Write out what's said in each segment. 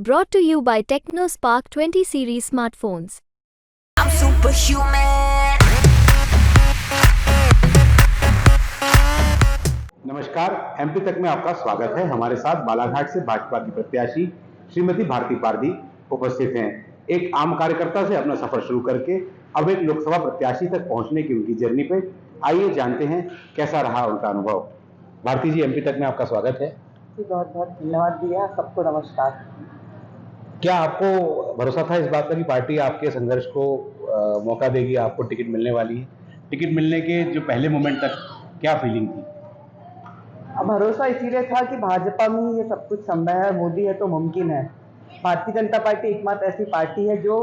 Brought to you by TechnoSpark 20 series smartphones. I'm superhuman. नमस्कार, MP तक में आपका स्वागत है। हमारे साथ बालाघाट से भाजपा की प्रत्याशी श्रीमती भारती पारदी उपस्थित हैं। एक आम कार्यकर्ता से अपना सफर शुरू करके अब एक लोकसभा प्रत्याशी तक पहुंचने की उनकी जर्नी पे आइए जानते हैं कैसा रहा उनका अनुभव। भारती जी, एमपी तक में आपका स्वागत है। बहुत बहुत धन्यवाद दिया। सबको नमस्कार। क्या आपको भरोसा था इस बात का कि पार्टी आपके संघर्ष को मौका देगी, आपको टिकट मिलने वाली है? टिकट मिलने के जो पहले मोमेंट तक क्या फीलिंग थी? भरोसा इसीलिए था कि भाजपा में ही ये सब कुछ संभव है, मोदी है तो मुमकिन है। भारतीय जनता पार्टी एकमात्र ऐसी पार्टी है जो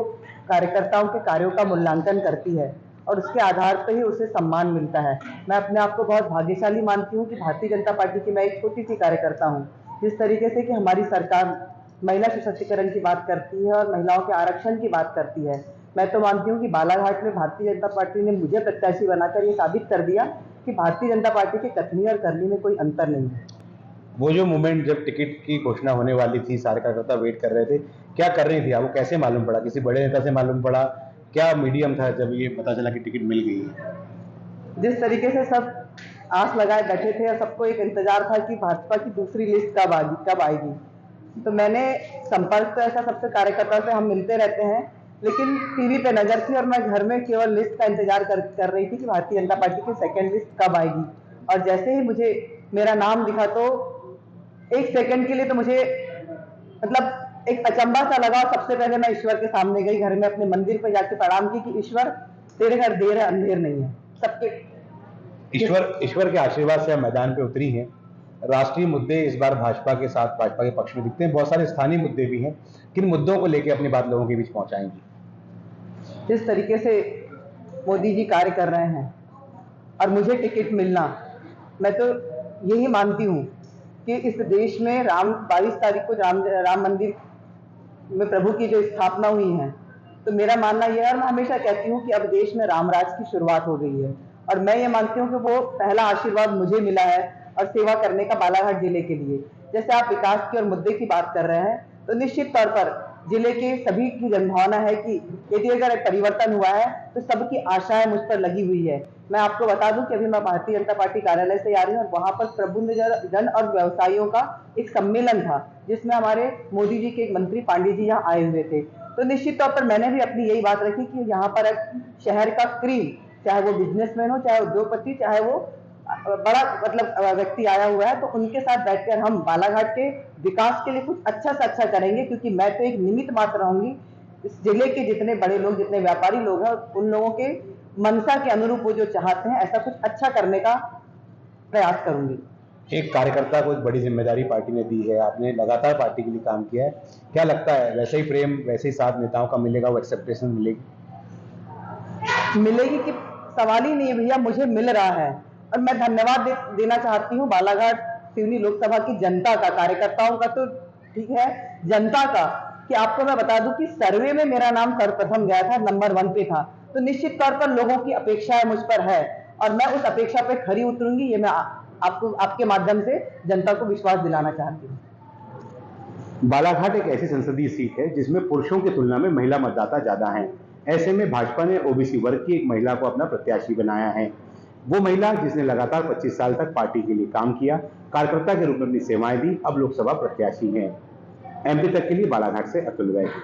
कार्यकर्ताओं के कार्यों का मूल्यांकन करती है और उसके आधार पर ही उसे सम्मान मिलता है। मैं अपने आप को बहुत भाग्यशाली मानती हूँ कि भारतीय जनता पार्टी की मैं एक छोटी सी कार्यकर्ता हूँ। जिस तरीके से कि हमारी सरकार महिला सशक्तिकरण की बात करती है और महिलाओं के आरक्षण की बात करती है, मैं तो मानती हूँ कि बालाघाट में भारतीय जनता पार्टी ने मुझे प्रत्याशी बनाकर ये साबित कर दिया कि भारतीय जनता पार्टी के कथनी और करनी में कोई अंतर नहीं है। वो जो मोमेंट जब टिकट की घोषणा होने वाली थी, सारे कार्यकर्ता वेट कर रहे थे, क्या कर रही थी आपको? कैसे मालूम पड़ा? किसी बड़े नेता से मालूम पड़ा? क्या मीडियम था जब ये पता चला कि टिकट मिल गई है? जिस तरीके से सब आस लगाए बैठे थे और सबको एक इंतजार था कि भाजपा की दूसरी लिस्ट कब आएगी, तो मैंने संपर्क तो ऐसा सबसे कार्यकर्ता से हम मिलते रहते हैं, लेकिन टीवी पे नजर थी और मैं घर में केवल लिस्ट का इंतजार कर रही थी कि भारतीय जनता पार्टी की सेकंड लिस्ट कब आएगी। और जैसे ही मुझे मेरा नाम दिखा तो एक सेकंड के लिए तो मुझे मतलब एक अचंभा सा लगा। सबसे पहले मैं ईश्वर के सामने गई, घर में अपने मंदिर पर जाके प्रणाम की कि ईश्वर तेरे घर देर है अंधेर नहीं है। सबके ईश्वर के आशीर्वाद से आप मैदान पे उतरी हैं। राष्ट्रीय मुद्दे इस बार भाजपा के साथ, भाजपा के पक्ष में दिखते हैं। बहुत सारे स्थानीय मुद्दे भी हैं। किन मुद्दों को लेकर अपनी बात लोगों के बीच पहुंचाएंगी? जिस तरीके से मोदी जी कार्य कर रहे हैं और मुझे टिकट मिलना, मैं तो यही मानती हूँ कि इस देश में 22 तारीख को राम मंदिर में प्रभु की जो स्थापना हुई है, तो मेरा मानना यह है और मैं हमेशा कहती हूँ कि अब देश में रामराज की शुरुआत हो गई है। और मैं ये मानती हूँ कि वो पहला आशीर्वाद मुझे मिला है और सेवा करने का बालाघाट जिले के लिए। जैसे आप विकास की और मुद्दे की बात कर रहे हैं, तो निश्चित तौर पर जिले के सभी की जनभावना है कि यदि अगर परिवर्तन हुआ है तो सबकी आशाएं मुझ पर लगी हुई है। मैं आपको बता दूं कि अभी मैं भारतीय जनता पार्टी कार्यालय से आ रही हूँ और वहां पर प्रबुद्ध जन और व्यवसायियों का एक सम्मेलन था, जिसमें हमारे मोदी जी के एक मंत्री पांडे जी यहाँ आए हुए थे। तो निश्चित तौर पर मैंने भी अपनी यही बात रखी कि यहाँ पर शहर का क्रीम, चाहे वो बिजनेसमैन हो, चाहे उद्योगपति, चाहे वो बड़ा मतलब व्यक्ति आया हुआ है, तो उनके साथ बैठकर हम बालाघाट के विकास के लिए कुछ अच्छा से अच्छा करेंगे। क्योंकि मैं तो एक निमित्त मात्र रहूंगी। इस जिले के जितने बड़े लोग, जितने व्यापारी लोग हैं, उन लोगों के मनसा के अनुरूप वो जो चाहते हैं, ऐसा कुछ अच्छा करने का प्रयास करूंगी। एक कार्यकर्ता को एक बड़ी जिम्मेदारी पार्टी ने दी है। आपने लगातार पार्टी के लिए काम किया है। क्या लगता है वैसे ही प्रेम, वैसे ही साथ नेताओं का मिलेगा, वो एक्सेप्टेशन मिलेगी कि सवाल ही नहीं है भैया, मुझे मिल रहा है। और मैं धन्यवाद देना चाहती हूँ बालाघाट सिवनी लोकसभा की जनता का, कार्यकर्ताओं का तो ठीक है, जनता का, कि आपको मैं बता दूं कि सर्वे में मेरा नाम सर्वप्रथम गया था, नंबर 1 पे था। तो निश्चित तौर पर लोगों की अपेक्षाएं मुझ पर है और मैं उस अपेक्षा पे खरी उतरूंगी। ये मैं आपको आपके माध्यम से जनता को विश्वास दिलाना चाहती हूँ। बालाघाट एक ऐसी संसदीय सीट है जिसमें पुरुषों की तुलना में महिला मतदाता ज्यादा हैं। ऐसे में भाजपा ने ओबीसी वर्ग की एक महिला को अपना प्रत्याशी बनाया है। वो महिला जिसने लगातार 25 साल तक पार्टी के लिए काम किया, कार्यकर्ता के रूप में अपनी सेवाएं दी, अब लोकसभा प्रत्याशी हैं। एमपी तक के लिए बालाघाट से अतुल वैद्य।